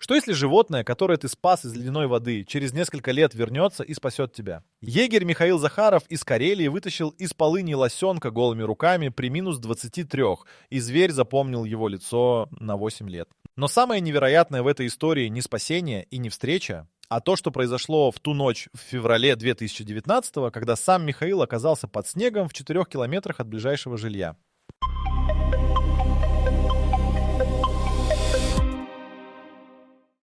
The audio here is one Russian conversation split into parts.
Что если животное, которое ты спас из ледяной воды, через несколько лет вернется и спасет тебя? Егерь Михаил Захаров из Карелии вытащил из полыни лосенка голыми руками при минус 23, и зверь запомнил его лицо на 8 лет. Но самое невероятное в этой истории не спасение и не встреча, а то, что произошло в ту ночь в феврале 2019, когда сам Михаил оказался под снегом в 4 километрах от ближайшего жилья.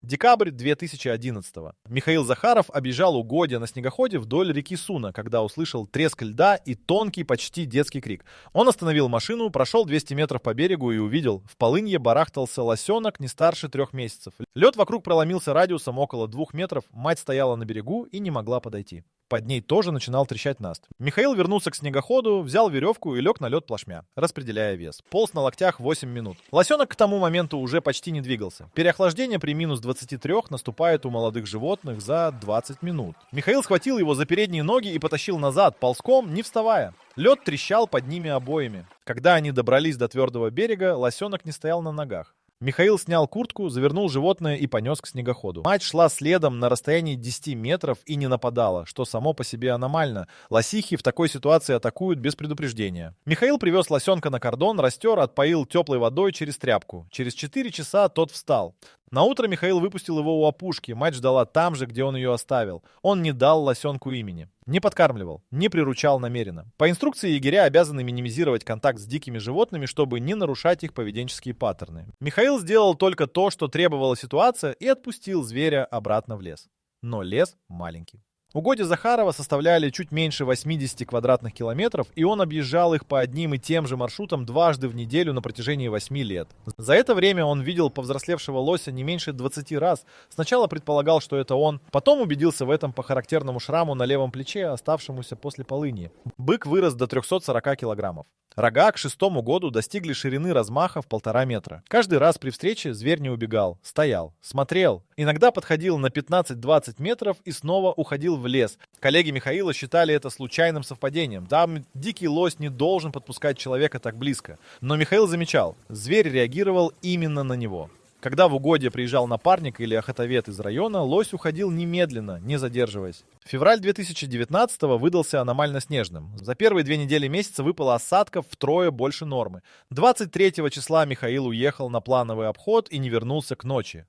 Декабрь 2011. Михаил Захаров объезжал угодья на снегоходе вдоль реки Суна, когда услышал треск льда и тонкий, почти детский крик. Он остановил машину, прошел 200 метров по берегу и увидел, в полынье барахтался лосенок не старше 3 месяцев. Лед вокруг проломился радиусом около 2 метров, мать стояла на берегу и не могла подойти. Под ней тоже начинал трещать наст. Михаил вернулся к снегоходу, взял веревку и лег на лед плашмя, распределяя вес. Полз на локтях 8 минут. Лосенок к тому моменту уже почти не двигался. Переохлаждение при минус 23 наступает у молодых животных за 20 минут. Михаил схватил его за передние ноги и потащил назад, ползком, не вставая. Лед трещал под ними обоими. Когда они добрались до твердого берега, лосенок не стоял на ногах. Михаил снял куртку, завернул животное и понес к снегоходу. Мать шла следом на расстоянии 10 метров и не нападала, что само по себе аномально. Лосихи в такой ситуации атакуют без предупреждения. Михаил привез лосенка на кордон, растер, отпоил теплой водой через тряпку. Через 4 часа тот встал. Наутро Михаил выпустил его у опушки, мать ждала там же, где он ее оставил. Он не дал лосенку имени. Не подкармливал, не приручал намеренно. По инструкции егеря обязаны минимизировать контакт с дикими животными, чтобы не нарушать их поведенческие паттерны. Михаил сделал только то, что требовала ситуация, и отпустил зверя обратно в лес. Но лес маленький. Угодья Захарова составляли чуть меньше 80 квадратных километров, и он объезжал их по одним и тем же маршрутам дважды в неделю на протяжении 8 лет. За это время он видел повзрослевшего лося не меньше 20 раз. Сначала предполагал, что это он, потом убедился в этом по характерному шраму на левом плече, оставшемуся после полыни. Бык вырос до 340 килограммов. Рога к 6-му году достигли ширины размаха в 1,5 метра. Каждый раз при встрече зверь не убегал, стоял, смотрел. Иногда подходил на 15-20 метров и снова уходил в лес. Коллеги Михаила считали это случайным совпадением. Да, дикий лось не должен подпускать человека так близко. Но Михаил замечал, зверь реагировал именно на него. Когда в угодье приезжал напарник или охотовед из района, лось уходил немедленно, не задерживаясь. Февраль 2019 выдался аномально снежным. За первые 2 недели месяца выпало осадков втрое больше нормы. 23 числа Михаил уехал на плановый обход и не вернулся к ночи.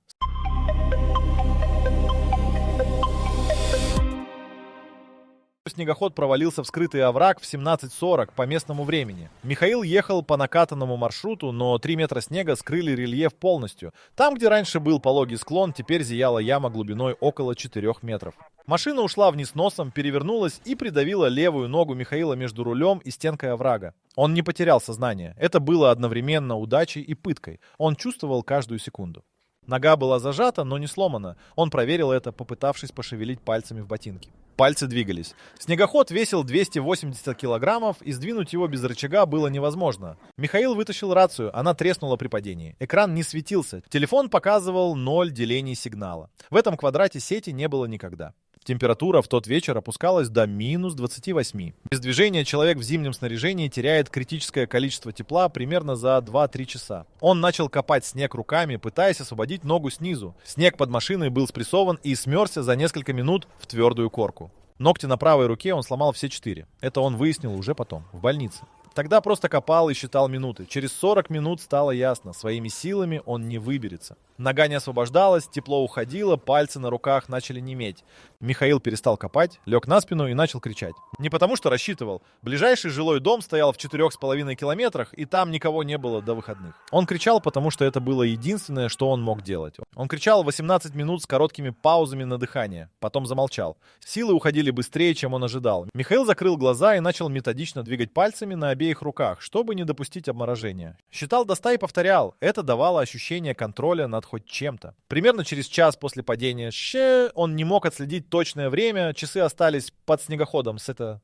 Снегоход провалился в скрытый овраг в 17:40 по местному времени. Михаил ехал по накатанному маршруту, но 3 метра снега скрыли рельеф полностью. Там, где раньше был пологий склон, теперь зияла яма глубиной около 4 метров. Машина ушла вниз носом, перевернулась и придавила левую ногу Михаила между рулем и стенкой оврага. Он не потерял сознание. Это было одновременно удачей и пыткой. Он чувствовал каждую секунду. Нога была зажата, но не сломана. Он проверил это, попытавшись пошевелить пальцами в ботинке. Пальцы двигались. Снегоход весил 280 килограммов, и сдвинуть его без рычага было невозможно. Михаил вытащил рацию, она треснула при падении. Экран не светился. Телефон показывал 0 делений сигнала. В этом квадрате сети не было никогда. Температура в тот вечер опускалась до минус 28. Без движения человек в зимнем снаряжении теряет критическое количество тепла примерно за 2-3 часа. Он начал копать снег руками, пытаясь освободить ногу снизу. Снег под машиной был спрессован и смерзся за несколько минут в твердую корку. Ногти на правой руке он сломал все 4. Это он выяснил уже потом, в больнице. Тогда просто копал и считал минуты. Через 40 минут стало ясно, своими силами он не выберется. Нога не освобождалась, тепло уходило, пальцы на руках начали неметь. Михаил перестал копать, лег на спину и начал кричать. Не потому что рассчитывал. Ближайший жилой дом стоял в 4,5 километрах, и там никого не было до выходных. Он кричал, потому что это было единственное, что он мог делать. Он кричал 18 минут с короткими паузами на дыхание, потом замолчал. Силы уходили быстрее, чем он ожидал. Михаил закрыл глаза и начал методично двигать пальцами на обеих руках, чтобы не допустить обморожения. Считал до 100 и повторял. Это давало ощущение контроля над хоть чем-то. Примерно через час после падения он не мог отследить точное время, часы остались под снегоходом.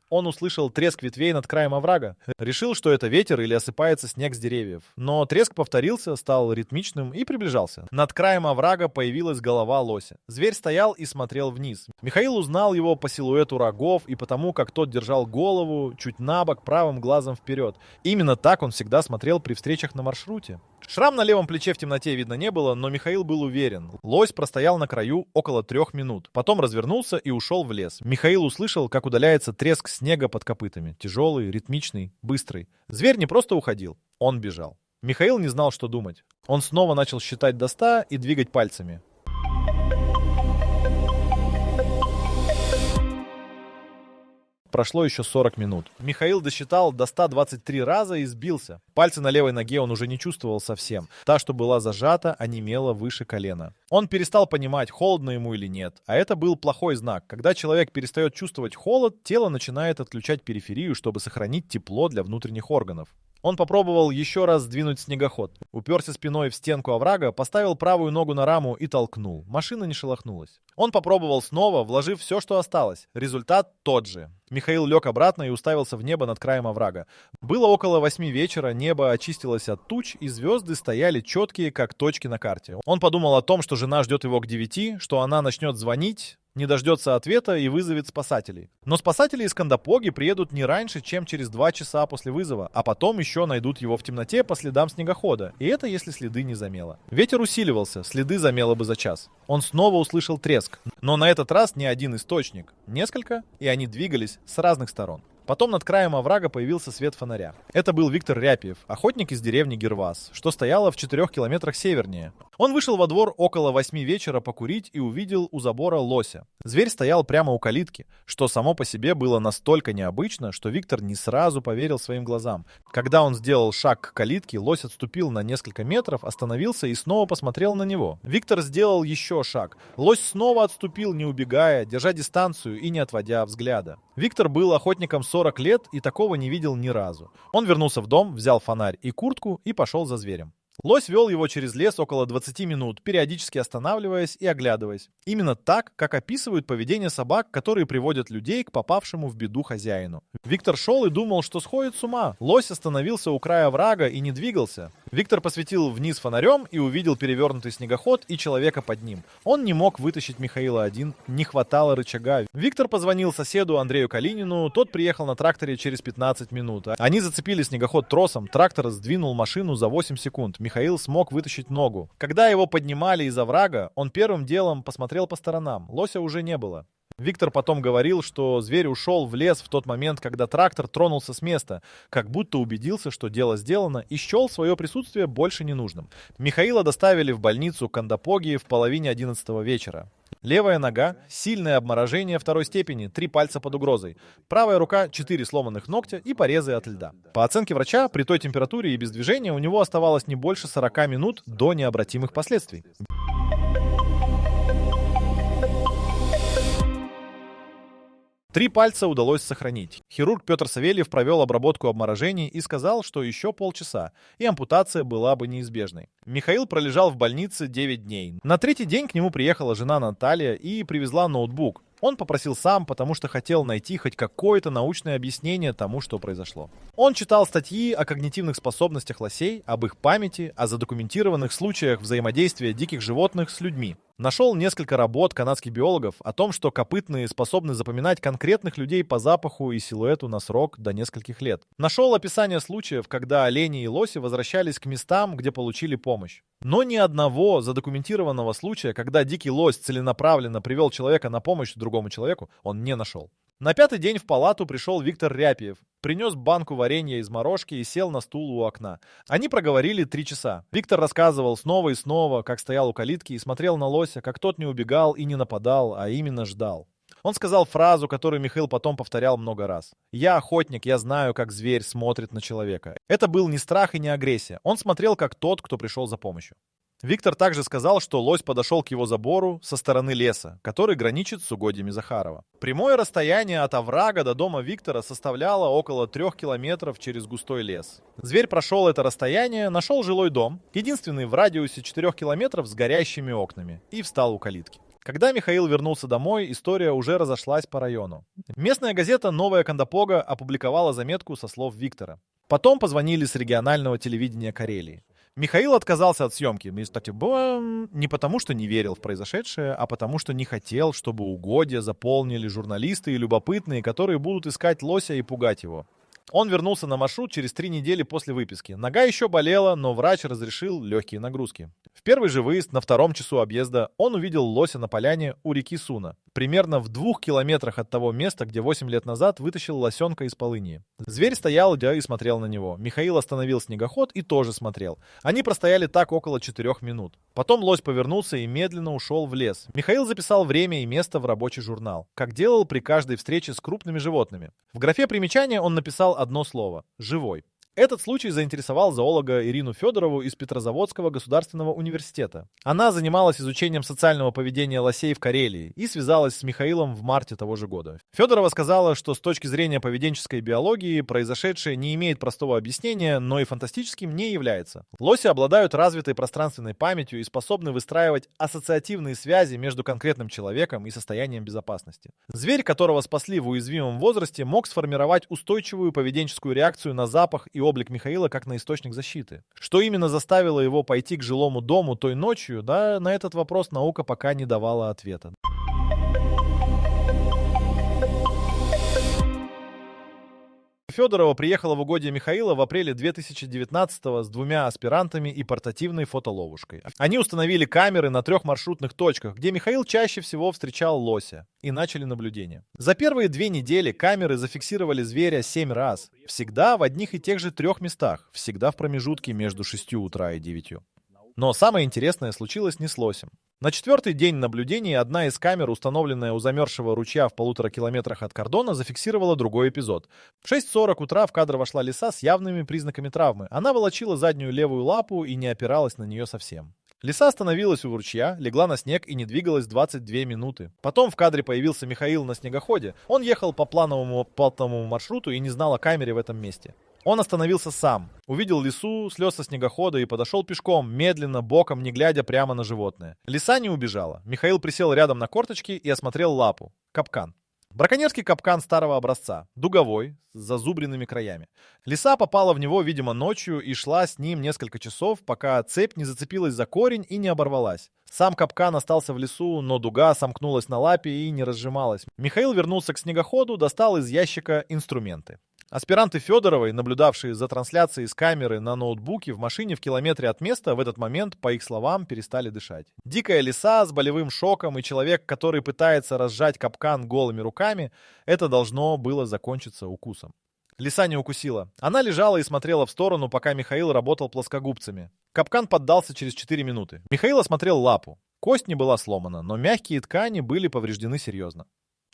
Он услышал треск ветвей над краем оврага. Решил, что это ветер или осыпается снег с деревьев. Но треск повторился, стал ритмичным и приближался. Над краем оврага появилась голова лося. Зверь стоял и смотрел вниз. Михаил узнал его по силуэту рогов и потому, как тот держал голову чуть набок, правым глазом вперед. вперед. Именно так он всегда смотрел при встречах на маршруте. Шрам на левом плече в темноте видно не было, но Михаил был уверен. Лось простоял на краю около 3 минут. Потом развернулся и ушел в лес. Михаил услышал, как удаляется треск снега под копытами. Тяжелый, ритмичный, быстрый. Зверь не просто уходил, он бежал. Михаил не знал, что думать. Он снова начал считать до 100 и двигать пальцами. Прошло еще 40 минут. Михаил досчитал до 123 раза и сбился. Пальцы на левой ноге он уже не чувствовал совсем. Та, что была зажата, онемела выше колена. Он перестал понимать, холодно ему или нет. А это был плохой знак. Когда человек перестает чувствовать холод, тело начинает отключать периферию, чтобы сохранить тепло для внутренних органов. Он попробовал еще раз сдвинуть снегоход. Уперся спиной в стенку оврага, поставил правую ногу на раму и толкнул. Машина не шелохнулась. Он попробовал снова, вложив все, что осталось. Результат тот же. Михаил лег обратно и уставился в небо над краем оврага. Было около 8 вечера, небо очистилось от туч, и звезды стояли четкие, как точки на карте. Он подумал о том, что жена ждет его к 9, что она начнет звонить, не дождется ответа и вызовет спасателей. Но спасатели из Кандапоги приедут не раньше, чем через 2 часа после вызова, а потом еще найдут его в темноте по следам снегохода. И это если следы не замело. Ветер усиливался, следы замело бы за час. Он снова услышал треск, но на этот раз не один источник. Несколько, и они двигались с разных сторон. Потом над краем оврага появился свет фонаря. Это был Виктор Ряпьев, охотник из деревни Гервас, что стояла в 4 километрах севернее. Он вышел во двор около 8 вечера покурить и увидел у забора лося. Зверь стоял прямо у калитки, что само по себе было настолько необычно, что Виктор не сразу поверил своим глазам. Когда он сделал шаг к калитке, лось отступил на несколько метров, остановился и снова посмотрел на него. Виктор сделал еще шаг. Лось снова отступил, не убегая, держа дистанцию и не отводя взгляда. Виктор был охотником 40 лет и такого не видел ни разу. Он вернулся в дом, взял фонарь и куртку и пошел за зверем. Лось вел его через лес около 20 минут, периодически останавливаясь и оглядываясь. Именно так, как описывают поведение собак, которые приводят людей к попавшему в беду хозяину. Виктор шел и думал, что сходит с ума. Лось остановился у края оврага и не двигался. Виктор посветил вниз фонарем и увидел перевернутый снегоход и человека под ним. Он не мог вытащить Михаила один, не хватало рычага. Виктор позвонил соседу Андрею Калинину, тот приехал на тракторе через 15 минут. Они зацепили снегоход тросом, трактор сдвинул машину за 8 секунд. Михаил смог вытащить ногу. Когда его поднимали из оврага, он первым делом посмотрел по сторонам. Лося уже не было. Виктор потом говорил, что зверь ушел в лес в тот момент, когда трактор тронулся с места, как будто убедился, что дело сделано, и счел свое присутствие больше ненужным. Михаила доставили в больницу Кандапоги в половине 11 вечера. Левая нога, сильное обморожение 2 степени, 3 пальца под угрозой. Правая рука, 4 сломанных ногтя и порезы от льда. По оценке врача, при той температуре и без движения у него оставалось не больше 40 минут до необратимых последствий. 3 пальца удалось сохранить. Хирург Петр Савельев провел обработку обморожений и сказал, что еще полчаса, и ампутация была бы неизбежной. Михаил пролежал в больнице 9 дней. На 3-й день к нему приехала жена Наталья и привезла ноутбук. Он попросил сам, потому что хотел найти хоть какое-то научное объяснение тому, что произошло. Он читал статьи о когнитивных способностях лосей, об их памяти, о задокументированных случаях взаимодействия диких животных с людьми. Нашел несколько работ канадских биологов о том, что копытные способны запоминать конкретных людей по запаху и силуэту на срок до нескольких лет. Нашел описание случаев, когда олени и лоси возвращались к местам, где получили помощь. Но ни одного задокументированного случая, когда дикий лось целенаправленно привел человека на помощь другому человеку, он не нашел. На 5-й день в палату пришел Виктор Ряпьев, принес банку варенья из морожки и сел на стул у окна. Они проговорили 3 часа. Виктор рассказывал снова и снова, как стоял у калитки и смотрел на лося, как тот не убегал и не нападал, а именно ждал. Он сказал фразу, которую Михаил потом повторял много раз. «Я охотник, я знаю, как зверь смотрит на человека». Это был не страх и не агрессия. Он смотрел, как тот, кто пришел за помощью. Виктор также сказал, что лось подошел к его забору со стороны леса, который граничит с угодьями Захарова. Прямое расстояние от оврага до дома Виктора составляло около 3 километров через густой лес. Зверь прошел это расстояние, нашел жилой дом, единственный в радиусе 4 километров с горящими окнами, и встал у калитки. Когда Михаил вернулся домой, история уже разошлась по району. Местная газета «Новая Кандапога» опубликовала заметку со слов Виктора. Потом позвонили с регионального телевидения Карелии. Михаил отказался от съемки, кстати, не потому, что не верил в произошедшее, а потому, что не хотел, чтобы угодья заполнили журналисты и любопытные, которые будут искать лося и пугать его. Он вернулся на маршрут через 3 недели после выписки. Нога еще болела, но врач разрешил легкие нагрузки. В первый же выезд, на 2-м часу объезда, он увидел лося на поляне у реки Суна, примерно в 2 километрах от того места, где 8 лет назад вытащил лосенка из полыни. Зверь стоял и смотрел на него. Михаил остановил снегоход и тоже смотрел. Они простояли так около 4 минут. Потом лось повернулся и медленно ушел в лес. Михаил записал время и место в рабочий журнал, как делал при каждой встрече с крупными животными. В графе примечания он написал одно слово – «живой». Этот случай заинтересовал зоолога Ирину Федорову из Петрозаводского государственного университета. Она занималась изучением социального поведения лосей в Карелии и связалась с Михаилом в марте того же года. Федорова сказала, что с точки зрения поведенческой биологии произошедшее не имеет простого объяснения, но и фантастическим не является. Лоси обладают развитой пространственной памятью и способны выстраивать ассоциативные связи между конкретным человеком и состоянием безопасности. Зверь, которого спасли в уязвимом возрасте, мог сформировать устойчивую поведенческую реакцию на запах и облик Михаила как на источник защиты. Что именно заставило его пойти к жилому дому той ночью, на этот вопрос наука пока не давала ответа. Федорова приехала в угодье Михаила в апреле 2019-го с 2 аспирантами и портативной фотоловушкой. Они установили камеры на 3 маршрутных точках, где Михаил чаще всего встречал лося, и начали наблюдение. За первые 2 недели камеры зафиксировали зверя 7 раз. Всегда в одних и тех же 3 местах, всегда в промежутке между 6 утра и 9. Но самое интересное случилось не с лосем. На 4-й день наблюдений одна из камер, установленная у замерзшего ручья в 1,5 километрах от кордона, зафиксировала другой эпизод. В 6:40 утра в кадр вошла лиса с явными признаками травмы. Она волочила заднюю левую лапу и не опиралась на нее совсем. Лиса остановилась у ручья, легла на снег и не двигалась 22 минуты. Потом в кадре появился Михаил на снегоходе. Он ехал по плановому маршруту и не знал о камере в этом месте. Он остановился сам, увидел лису, слез со снегохода и подошел пешком, медленно, боком, не глядя прямо на животное. Лиса не убежала. Михаил присел рядом на корточки и осмотрел лапу. Капкан. Браконьерский капкан старого образца, дуговой, с зазубренными краями. Лиса попала в него, видимо, ночью и шла с ним несколько часов, пока цепь не зацепилась за корень и не оборвалась. Сам капкан остался в лесу, но дуга сомкнулась на лапе и не разжималась. Михаил вернулся к снегоходу, достал из ящика инструменты. Аспиранты Федоровой, наблюдавшие за трансляцией с камеры на ноутбуке в машине в километре от места, в этот момент, по их словам, перестали дышать. Дикая лиса с болевым шоком и человек, который пытается разжать капкан голыми руками, это должно было закончиться укусом. Лиса не укусила. Она лежала и смотрела в сторону, пока Михаил работал плоскогубцами. Капкан поддался через 4 минуты. Михаил осмотрел лапу. Кость не была сломана, но мягкие ткани были повреждены серьезно.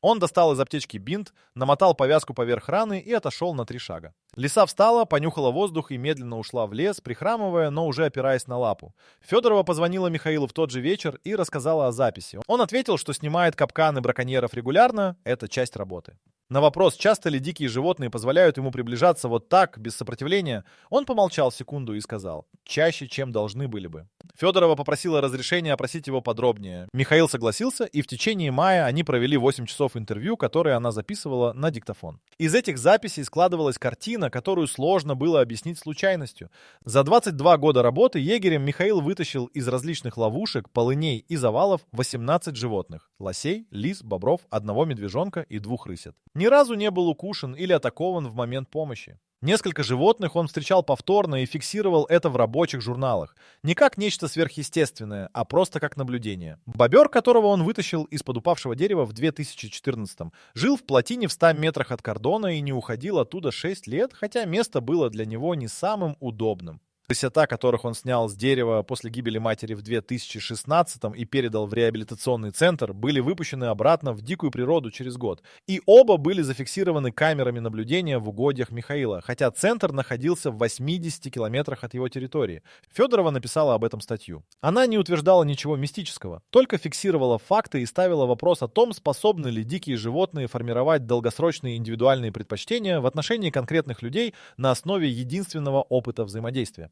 Он достал из аптечки бинт, намотал повязку поверх раны и отошел на 3 шага. Лиса встала, понюхала воздух и медленно ушла в лес, прихрамывая, но уже опираясь на лапу. Федорова позвонила Михаилу в тот же вечер и рассказала о записи. Он ответил, что снимает капканы браконьеров регулярно, это часть работы. На вопрос, часто ли дикие животные позволяют ему приближаться вот так, без сопротивления, он помолчал секунду и сказал: чаще, чем должны были бы. Федорова попросила разрешения опросить его подробнее. Михаил согласился, и в течение мая они провели 8 часов интервью, которые она записывала на диктофон. Из этих записей складывалась картина, которую сложно было объяснить случайностью. За 22 года работы егерем Михаил вытащил из различных ловушек, полыней и завалов 18 животных: лосей, лис, бобров, 1 медвежонка и 2 рысят. Ни разу не был укушен или атакован в момент помощи. Несколько животных он встречал повторно и фиксировал это в рабочих журналах. Не как нечто сверхъестественное, а просто как наблюдение. Бобер, которого он вытащил из-под упавшего дерева в 2014-м, жил в плотине в 100 метрах от кордона и не уходил оттуда 6 лет, хотя место было для него не самым удобным. Рысята, которых он снял с дерева после гибели матери в 2016-м и передал в реабилитационный центр, были выпущены обратно в дикую природу через год. И оба были зафиксированы камерами наблюдения в угодьях Михаила, хотя центр находился в 80 километрах от его территории. Федорова написала об этом статью. Она не утверждала ничего мистического, только фиксировала факты и ставила вопрос о том, способны ли дикие животные формировать долгосрочные индивидуальные предпочтения в отношении конкретных людей на основе единственного опыта взаимодействия.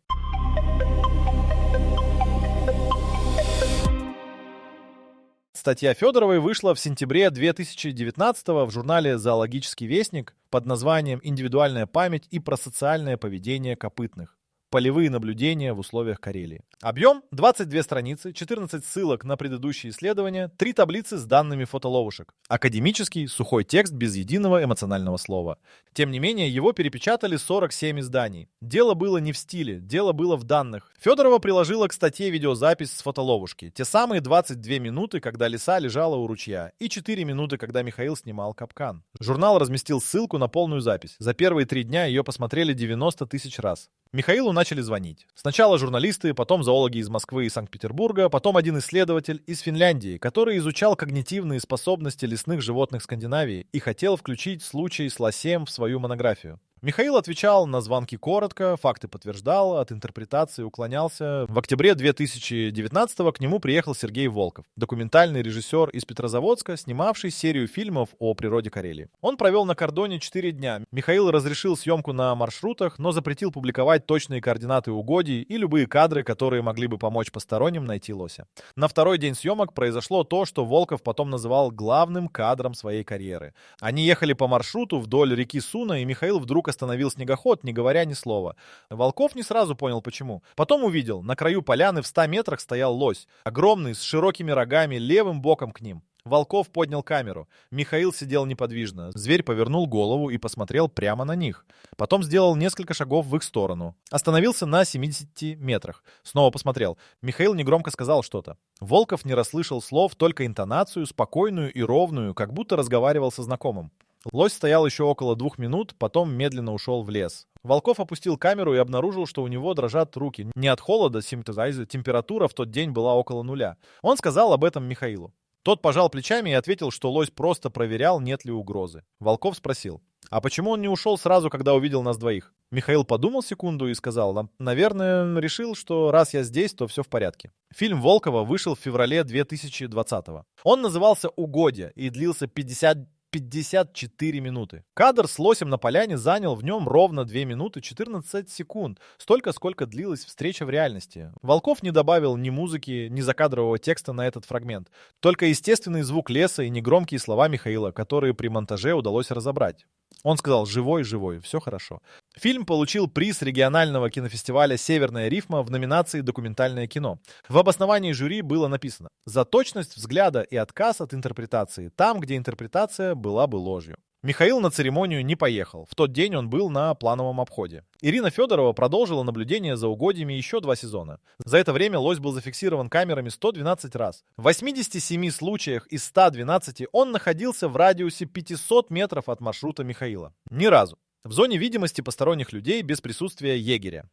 Статья Федоровой вышла в сентябре 2019-го в журнале «Зоологический вестник» под названием «Индивидуальная память и просоциальное поведение копытных». полевые наблюдения в условиях Карелии. Объем 22 страницы, 14 ссылок на предыдущие исследования, 3 таблицы с данными фотоловушек. Академический, сухой текст без единого эмоционального слова. Тем не менее, его перепечатали 47 изданий. Дело было не в стиле, дело было в данных. Федорова приложила к статье видеозапись с фотоловушки. Те самые 22 минуты, когда лиса лежала у ручья, и 4 минуты, когда Михаил снимал капкан. Журнал разместил ссылку на полную запись. За первые 3 дня ее посмотрели 90 тысяч раз. Михаилу начали звонить. Сначала журналисты, потом зоологи из Москвы и Санкт-Петербурга, потом один исследователь из Финляндии, который изучал когнитивные способности лесных животных Скандинавии и хотел включить случай с лосем в свою монографию. Михаил отвечал на звонки коротко, факты подтверждал, от интерпретации уклонялся. В октябре 2019-го к нему приехал Сергей Волков, документальный режиссер из Петрозаводска, снимавший серию фильмов о природе Карелии. Он провел на кордоне 4 дня. Михаил разрешил съемку на маршрутах, но запретил публиковать точные координаты угодий и любые кадры, которые могли бы помочь посторонним найти лося. На второй день съемок произошло то, что Волков потом называл главным кадром своей карьеры. Они ехали по маршруту вдоль реки Суна, и Михаил вдруг остановил снегоход, не говоря ни слова. Волков не сразу понял, почему. Потом увидел, на краю поляны в 100 метрах стоял лось, огромный, с широкими рогами, левым боком к ним. Волков поднял камеру. Михаил сидел неподвижно. Зверь повернул голову и посмотрел прямо на них. Потом сделал несколько шагов в их сторону. Остановился на 70 метрах. Снова посмотрел. Михаил негромко сказал что-то. Волков не расслышал слов, только интонацию, спокойную и ровную, как будто разговаривал со знакомым. Лось стоял еще около 2 минут, потом медленно ушел в лес. Волков опустил камеру и обнаружил, что у него дрожат руки. Не от холода, температура в тот день была около 0. Он сказал об этом Михаилу. Тот пожал плечами и ответил, что лось просто проверял, нет ли угрозы. Волков спросил, а почему он не ушел сразу, когда увидел нас двоих? Михаил подумал секунду и сказал, наверное, решил, что раз я здесь, то все в порядке. Фильм Волкова вышел в феврале 2020-го. Он назывался «Угодья» и длился 54 минуты. Кадр с лосем на поляне занял в нем ровно 2 минуты 14 секунд. Столько, сколько длилась встреча в реальности. Волков не добавил ни музыки, ни закадрового текста на этот фрагмент. Только естественный звук леса и негромкие слова Михаила, которые при монтаже удалось разобрать. Он сказал «Живой, живой, все хорошо». Фильм получил приз регионального кинофестиваля «Северная рифма» в номинации «Документальное кино». В обосновании жюри было написано «За точность взгляда и отказ от интерпретации там, где интерпретация была бы ложью». Михаил на церемонию не поехал. В тот день он был на плановом обходе. Ирина Федорова продолжила наблюдение за угодьями еще 2 сезона. За это время лось был зафиксирован камерами 112 раз. В 87 случаях из 112 он находился в радиусе 500 метров от маршрута Михаила. Ни разу. В зоне видимости посторонних людей без присутствия егеря.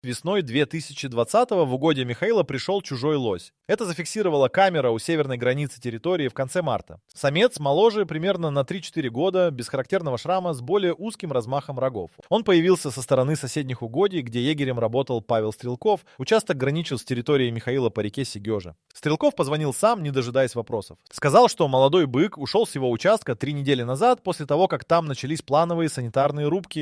Весной 2020-го в угодье Михаила пришел чужой лось. Это зафиксировала камера у северной границы территории в конце марта. Самец моложе примерно на 3-4 года, без характерного шрама, с более узким размахом рогов. Он появился со стороны соседних угодий, где егерем работал Павел Стрелков. Участок граничил с территорией Михаила по реке Сегежа. Стрелков позвонил сам, не дожидаясь вопросов. Сказал, что молодой бык ушел с его участка 3 недели назад, после того, как там начались плановые санитарные рубки.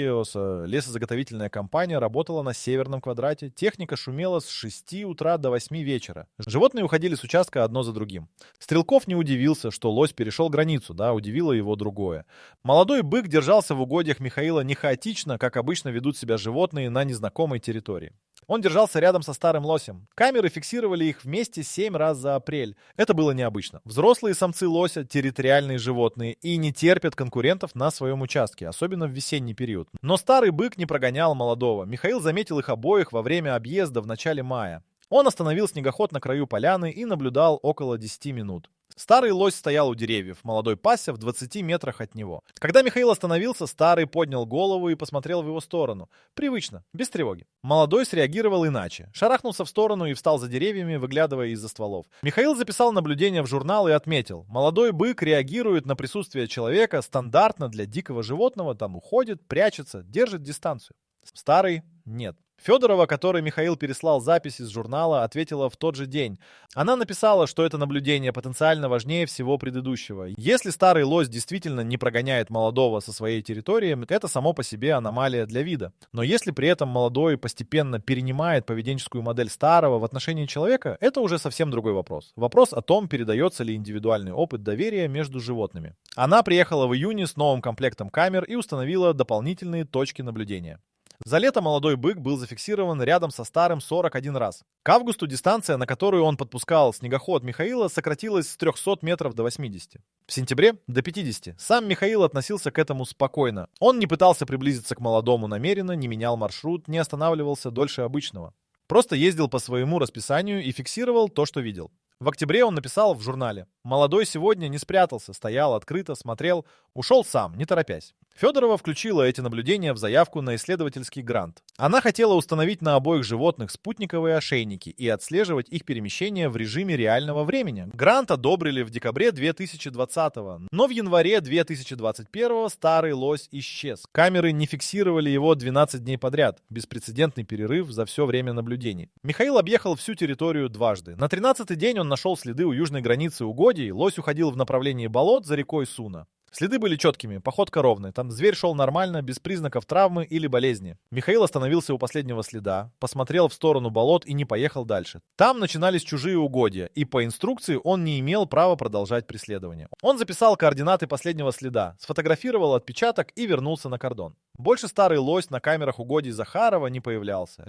Лесозаготовительная компания работала на северном квадрате. Техника шумела с 6 утра до 8 вечера. Животные уходили с участка одно за другим. Стрелков не удивился, что лось перешел границу, удивило его другое. Молодой бык держался в угодьях Михаила не хаотично, как обычно ведут себя животные на незнакомой территории. Он держался рядом со старым лосем. Камеры фиксировали их вместе 7 раз за апрель. Это было необычно. Взрослые самцы лося — территориальные животные и не терпят конкурентов на своем участке, особенно в весенний период. Но старый бык не прогонял молодого. Михаил заметил их обоих во время объезда в начале мая. Он остановил снегоход на краю поляны и наблюдал около 10 минут. Старый лось стоял у деревьев, молодой пасся в 20 метрах от него. Когда Михаил остановился, старый поднял голову и посмотрел в его сторону. Привычно, без тревоги. Молодой среагировал иначе. Шарахнулся в сторону и встал за деревьями, выглядывая из-за стволов. Михаил записал наблюдение в журнал и отметил. Молодой бык реагирует на присутствие человека стандартно для дикого животного, уходит, прячется, держит дистанцию. Старый – нет. Федорова, которой Михаил переслал запись из журнала, ответила в тот же день. Она написала, что это наблюдение потенциально важнее всего предыдущего. Если старый лось действительно не прогоняет молодого со своей территории, это само по себе аномалия для вида. Но если при этом молодой постепенно перенимает поведенческую модель старого в отношении человека, это уже совсем другой вопрос. Вопрос о том, передается ли индивидуальный опыт доверия между животными. Она приехала в июне с новым комплектом камер и установила дополнительные точки наблюдения. За лето молодой бык был зафиксирован рядом со старым 41 раз. К августу дистанция, на которую он подпускал снегоход Михаила, сократилась с 300 метров до 80. В сентябре до 50. Сам Михаил относился к этому спокойно. Он не пытался приблизиться к молодому намеренно, не менял маршрут, не останавливался дольше обычного. Просто ездил по своему расписанию и фиксировал то, что видел. В октябре он написал в журнале: «Молодой сегодня не спрятался, стоял открыто, смотрел, ушел сам, не торопясь». Федорова включила эти наблюдения в заявку на исследовательский грант. Она хотела установить на обоих животных спутниковые ошейники и отслеживать их перемещение в режиме реального времени. Грант одобрили в декабре 2020-го, но в январе 2021-го старый лось исчез. Камеры не фиксировали его 12 дней подряд, беспрецедентный перерыв за все время наблюдений. Михаил объехал всю территорию дважды. На 13-й день он нашел следы у южной границы угодий, лось уходил в направлении болот за рекой Суна. Следы были четкими, походка ровная, там зверь шел нормально, без признаков травмы или болезни. Михаил остановился у последнего следа, посмотрел в сторону болот и не поехал дальше. Там начинались чужие угодья, и по инструкции он не имел права продолжать преследование. Он записал координаты последнего следа, сфотографировал отпечаток и вернулся на кордон. Больше старый лось на камерах угодий Захарова не появлялся.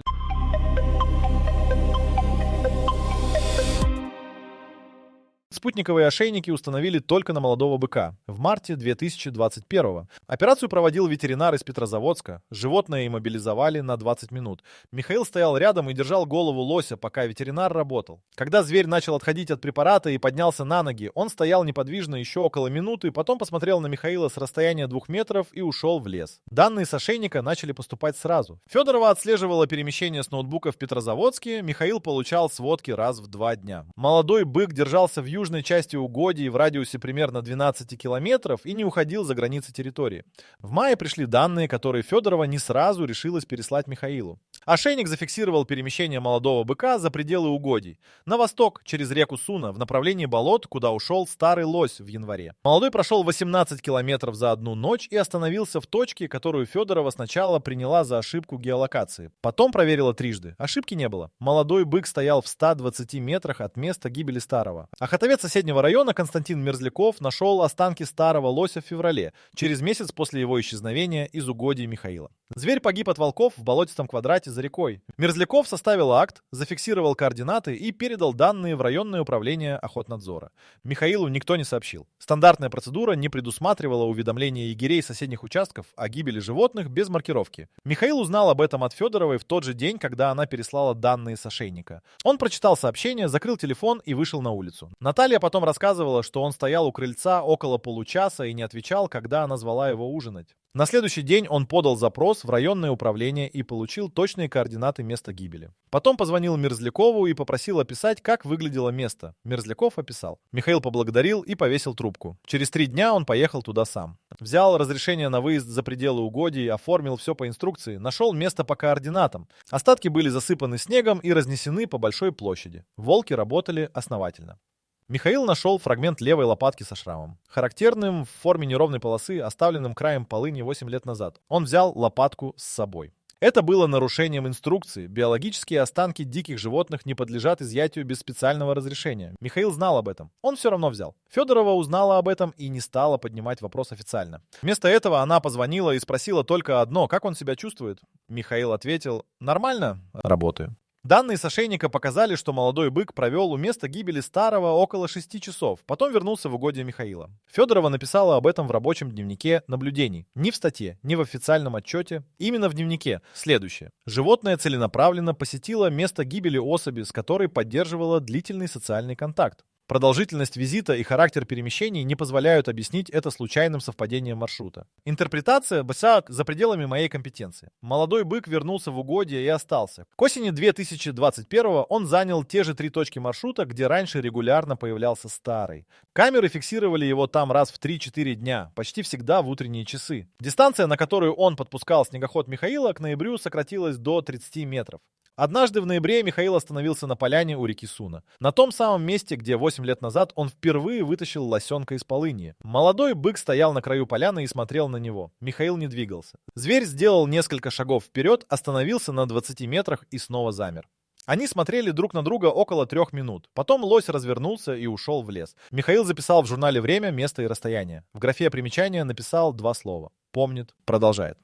Спутниковые ошейники установили только на молодого быка в марте 2021-го. Операцию проводил ветеринар из Петрозаводска. Животное иммобилизовали на 20 минут. Михаил стоял рядом и держал голову лося, пока ветеринар работал. Когда зверь начал отходить от препарата и поднялся на ноги, он стоял неподвижно еще около минуты, потом посмотрел на Михаила с расстояния 2 метров и ушел в лес. Данные с ошейника начали поступать сразу. Федорова отслеживала перемещение с ноутбука в Петрозаводске, Михаил получал сводки раз в 2 дня. Молодой бык держался в южной части угодий в радиусе примерно 12 километров и не уходил за границы территории. В мае пришли данные, которые Федорова не сразу решилась переслать Михаилу. Ошейник зафиксировал перемещение молодого быка за пределы угодий. На восток, через реку Суна, в направлении болот, куда ушел старый лось в январе. Молодой прошел 18 километров за одну ночь и остановился в точке, которую Федорова сначала приняла за ошибку геолокации. Потом проверила трижды. Ошибки не было. Молодой бык стоял в 120 метрах от места гибели старого. Охотовец соседнего района Константин Мерзляков нашел останки старого лося в феврале, через месяц после его исчезновения из угодий Михаила. Зверь погиб от волков в болотистом квадрате за рекой. Мерзляков составил акт, зафиксировал координаты и передал данные в районное управление Охотнадзора. Михаилу никто не сообщил. Стандартная процедура не предусматривала уведомления егерей соседних участков о гибели животных без маркировки. Михаил узнал об этом от Федоровой в тот же день, когда она переслала данные с ошейника. Он прочитал сообщение, закрыл телефон и вышел на улицу. Наталья потом рассказывала, что он стоял у крыльца около получаса и не отвечал, когда она звала его ужинать. На следующий день он подал запрос в районное управление и получил точные координаты места гибели. Потом позвонил Мерзлякову и попросил описать, как выглядело место. Мерзляков описал. Михаил поблагодарил и повесил трубку. Через 3 дня он поехал туда сам. Взял разрешение на выезд за пределы угодий, оформил все по инструкции, нашел место по координатам. Остатки были засыпаны снегом и разнесены по большой площади. Волки работали основательно. Михаил нашел фрагмент левой лопатки со шрамом, характерным в форме неровной полосы, оставленным краем полыни 8 лет назад. Он взял лопатку с собой. Это было нарушением инструкции. Биологические останки диких животных не подлежат изъятию без специального разрешения. Михаил знал об этом. Он все равно взял. Федорова узнала об этом и не стала поднимать вопрос официально. Вместо этого она позвонила и спросила только одно: как он себя чувствует? Михаил ответил: нормально, работаю. Данные с ошейника показали, что молодой бык провел у места гибели старого около 6 часов, потом вернулся в угодье Михаила. Федорова написала об этом в рабочем дневнике наблюдений. Ни в статье, ни в официальном отчете. Именно в дневнике. Следующее. Животное целенаправленно посетило место гибели особи, с которой поддерживало длительный социальный контакт. Продолжительность визита и характер перемещений не позволяют объяснить это случайным совпадением маршрута. Интерпретация вся за пределами моей компетенции. Молодой бык вернулся в угодье и остался. К осени 2021 он занял те же 3 точки маршрута, где раньше регулярно появлялся старый. Камеры фиксировали его там раз в 3-4 дня, почти всегда в утренние часы. Дистанция, на которую он подпускал снегоход Михаила, к ноябрю сократилась до 30 метров. Однажды в ноябре Михаил остановился на поляне у реки Суна. На том самом месте, где 8 лет назад он впервые вытащил лосенка из полыньи. Молодой бык стоял на краю поляны и смотрел на него. Михаил не двигался. Зверь сделал несколько шагов вперед, остановился на 20 метрах и снова замер. Они смотрели друг на друга около 3 минут. Потом лось развернулся и ушел в лес. Михаил записал в журнале время, место и расстояние. В графе примечания написал 2 слова. Помнит, продолжает.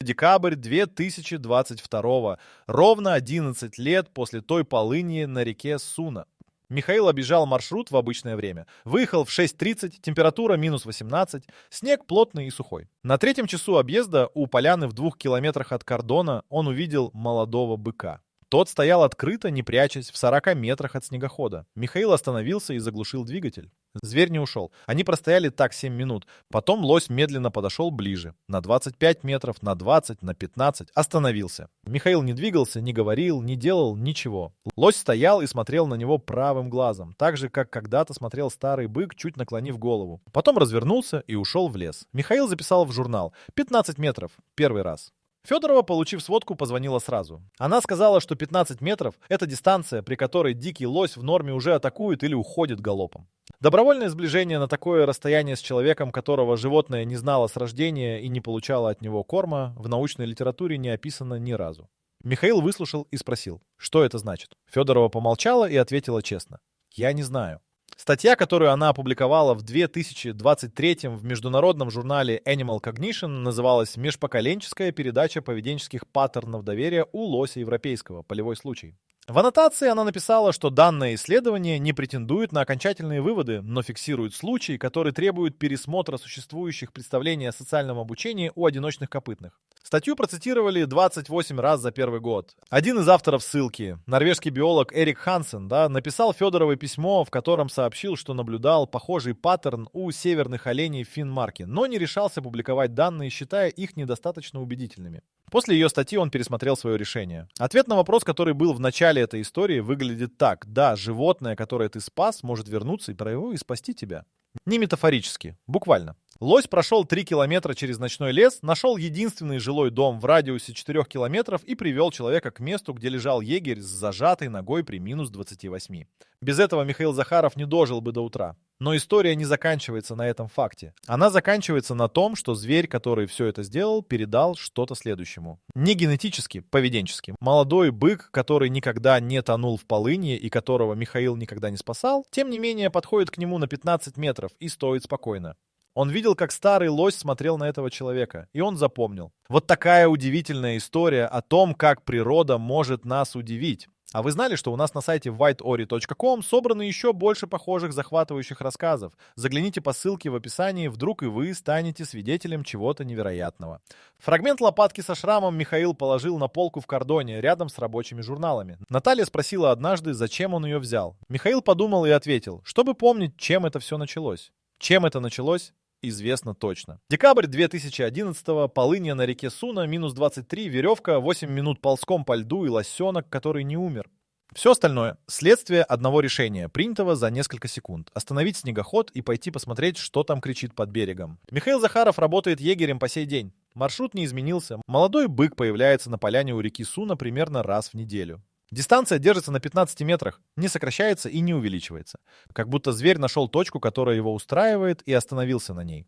Декабрь 2022. Ровно 11 лет после той полыньи на реке Суна. Михаил обежал маршрут в обычное время. Выехал в 6:30, температура минус 18, снег плотный и сухой. На 3-м часу объезда у поляны в 2 километрах от кордона он увидел молодого быка. Тот стоял открыто, не прячась, в 40 метрах от снегохода. Михаил остановился и заглушил двигатель. Зверь не ушел. Они простояли так 7 минут. Потом лось медленно подошел ближе. На 25 метров, на 20, на 15. Остановился. Михаил не двигался, не говорил, не делал ничего. Лось стоял и смотрел на него правым глазом. Так же, как когда-то смотрел старый бык, чуть наклонив голову. Потом развернулся и ушел в лес. Михаил записал в журнал. 15 метров. Первый раз. Федорова, получив сводку, позвонила сразу. Она сказала, что 15 метров – это дистанция, при которой дикий лось в норме уже атакует или уходит галопом. Добровольное сближение на такое расстояние с человеком, которого животное не знало с рождения и не получало от него корма, в научной литературе не описано ни разу. Михаил выслушал и спросил, что это значит. Федорова помолчала и ответила честно. «Я не знаю». Статья, которую она опубликовала в 2023 в международном журнале Animal Cognition, называлась «Межпоколенческая передача поведенческих паттернов доверия у лося европейского. Полевой случай». В аннотации она написала, что данное исследование не претендует на окончательные выводы, но фиксирует случаи, которые требуют пересмотра существующих представлений о социальном обучении у одиночных копытных. Статью процитировали 28 раз за первый год. Один из авторов ссылки, норвежский биолог Эрик Хансен, написал Федоровой письмо, в котором сообщил, что наблюдал похожий паттерн у северных оленей в Финмарке, но не решался публиковать данные, считая их недостаточно убедительными. После ее статьи он пересмотрел свое решение. Ответ на вопрос, который был в начале этой истории, выглядит так. Да, животное, которое ты спас, может вернуться и спасти тебя. Не метафорически, буквально. Лось прошел 3 километра через ночной лес, нашел единственный жилой дом в радиусе 4 километров и привел человека к месту, где лежал егерь с зажатой ногой при минус 28. Без этого Михаил Захаров не дожил бы до утра. Но история не заканчивается на этом факте. Она заканчивается на том, что зверь, который все это сделал, передал что-то следующему. Не генетически, поведенчески. Молодой бык, который никогда не тонул в полыни и которого Михаил никогда не спасал, тем не менее подходит к нему на 15 метров и стоит спокойно. Он видел, как старый лось смотрел на этого человека, и он запомнил. Вот такая удивительная история о том, как природа может нас удивить. А вы знали, что у нас на сайте whiteori.com собрано еще больше похожих захватывающих рассказов? Загляните по ссылке в описании, вдруг и вы станете свидетелем чего-то невероятного. Фрагмент лопатки со шрамом Михаил положил на полку в кордоне, рядом с рабочими журналами. Наталья спросила однажды, зачем он ее взял. Михаил подумал и ответил, чтобы помнить, чем это все началось. Чем это началось? Известно точно. Декабрь 2011-го, полынья на реке Суна, минус 23, веревка, 8 минут ползком по льду и лосенок, который не умер. Все остальное – следствие одного решения, принятого за несколько секунд. Остановить снегоход и пойти посмотреть, что там кричит под берегом. Михаил Захаров работает егерем по сей день. Маршрут не изменился. Молодой бык появляется на поляне у реки Суна примерно раз в неделю. Дистанция держится на 15 метрах, не сокращается и не увеличивается. Как будто зверь нашел точку, которая его устраивает, и остановился на ней.